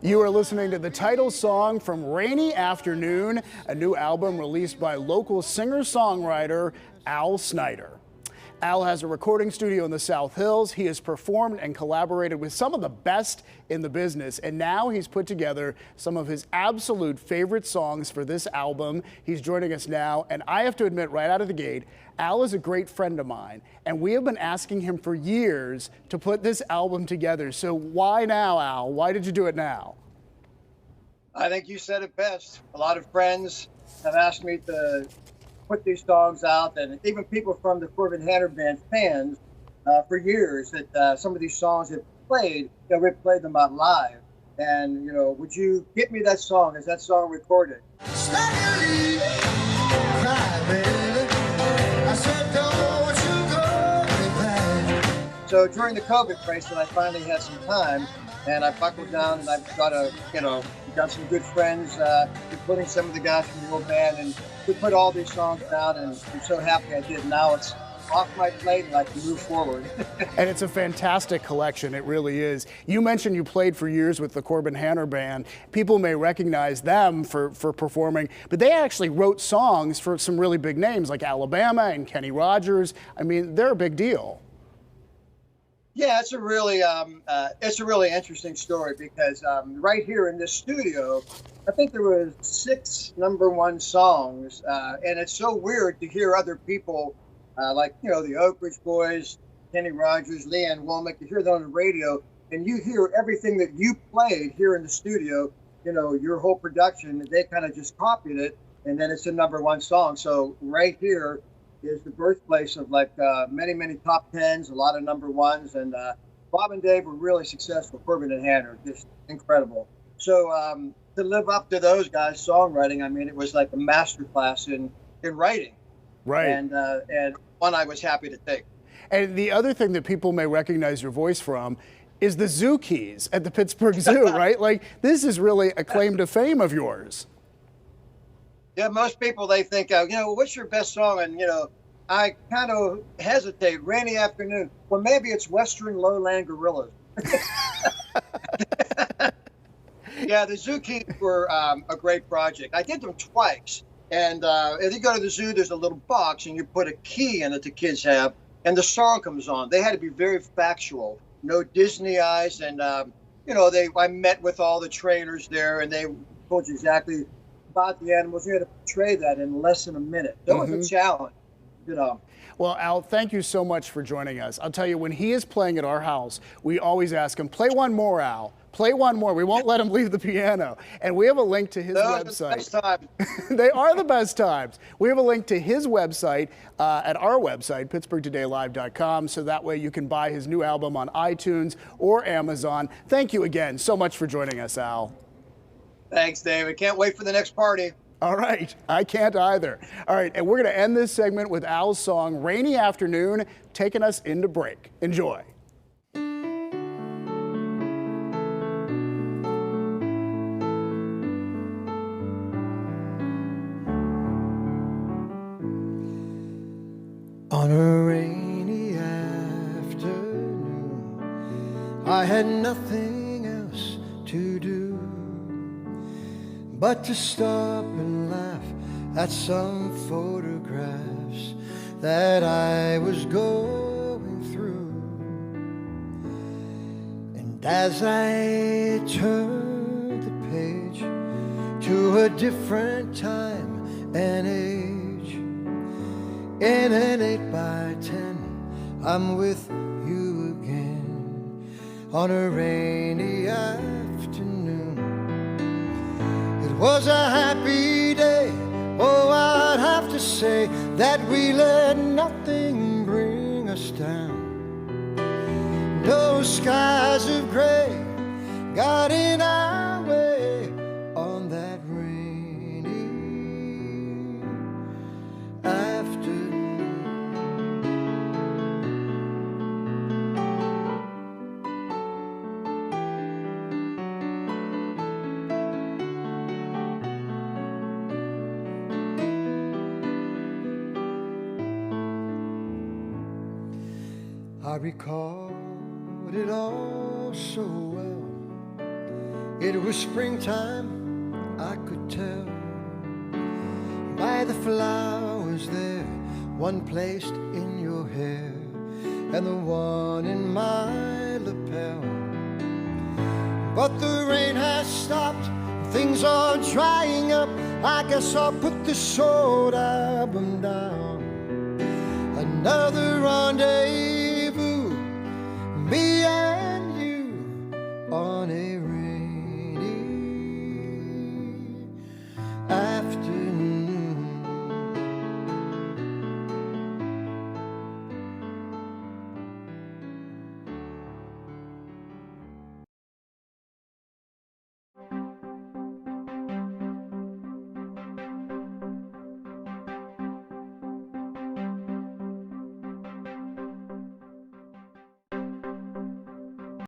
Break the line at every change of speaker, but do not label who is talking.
You are listening to the title song from Rainy Afternoon, a new album released by local singer-songwriter Al Snyder. Al has a recording studio in the South Hills. He has performed and collaborated with some of the best in the business, and now he's put together some of his absolute favorite songs for this album. He's joining us now, and I have to admit right out of the gate, Al is a great friend of mine, and we have been asking him for years to put this album together. So why now, Al? Why did you do it now?
I think you said it best. A lot of friends have asked me to put these songs out, and even people from the Corbin Hanner Band fans for years that some of these songs have played, we've played them out live. And, would you get me that song? Is that song recorded? So during the COVID crisis, I finally had some time, and I buckled down, and I've got got some good friends, including some of the guys from the old band, and we put all these songs down, and I'm so happy I did. Now it's off my plate, and I can move forward.
And it's a fantastic collection, it really is. You mentioned you played for years with the Corbin Hanner Band. People may recognize them for performing, but they actually wrote songs for some really big names like Alabama and Kenny Rogers. I mean, they're a big deal.
Yeah, it's a really interesting story because right here in this studio, I think there was 6 #1 songs, and it's so weird to hear other people like the Oak Ridge Boys, Kenny Rogers, Leanne Womack. You hear them on the radio, and you hear everything that you played here in the studio. Your whole production. They kind of just copied it, and then it's a #1 song. So right here is the birthplace of many top 10s, a lot of #1s, and Bob and Dave were really successful. Corbin and Hanner, just incredible. So to live up to those guys' songwriting, I mean, it was like a masterclass in writing,
right?
And one I was happy to take.
And the other thing that people may recognize your voice from is the Zoo Keys at the Pittsburgh Zoo, right? Like, this is really a claim to fame of yours.
Yeah, most people, they think, what's your best song? And, I kind of hesitate. Rainy Afternoon. Well, maybe it's Western Lowland Gorillas. Yeah, the Zoo Keys were a great project. I did them twice. And if you go to the zoo, there's a little box, and you put a key in it the kids have, and the song comes on. They had to be very factual, no Disney eyes. And, I met with all the trainers there, and they told you exactly about the animals. You had to portray that in less than a minute. That was a challenge,
Well, Al, thank you so much for joining us. I'll tell you, when he is playing at our house, we always ask him, play one more, Al. Play one more. We won't let him leave the piano. And we have a link to his website.
The best times.
They are the best times. We have a link to his website at our website, PittsburghTodayLive.com, so that way you can buy his new album on iTunes or Amazon. Thank you again so much for joining us, Al.
Thanks, David. Can't wait for the next party.
All right. I can't either. All right. And we're going to end this segment with Al's song, Rainy Afternoon, taking us into break. Enjoy.
On a rainy afternoon, I had nothing else to do but to stop and laugh at some photographs that I was going through. And as I turned the page to a different time and age, in an 8x10, I'm with you again on a rainy afternoon. It was a happy day, oh, I'd have to say that we let nothing bring us down. No skies of gray got in our way on that rainy afternoon. I recall it all so well. It was springtime, I could tell by the flowers there, one placed in your hair and the one in my lapel. But the rain has stopped, things are drying up. I guess I'll put this old album down. Another rendezvous, me and you on a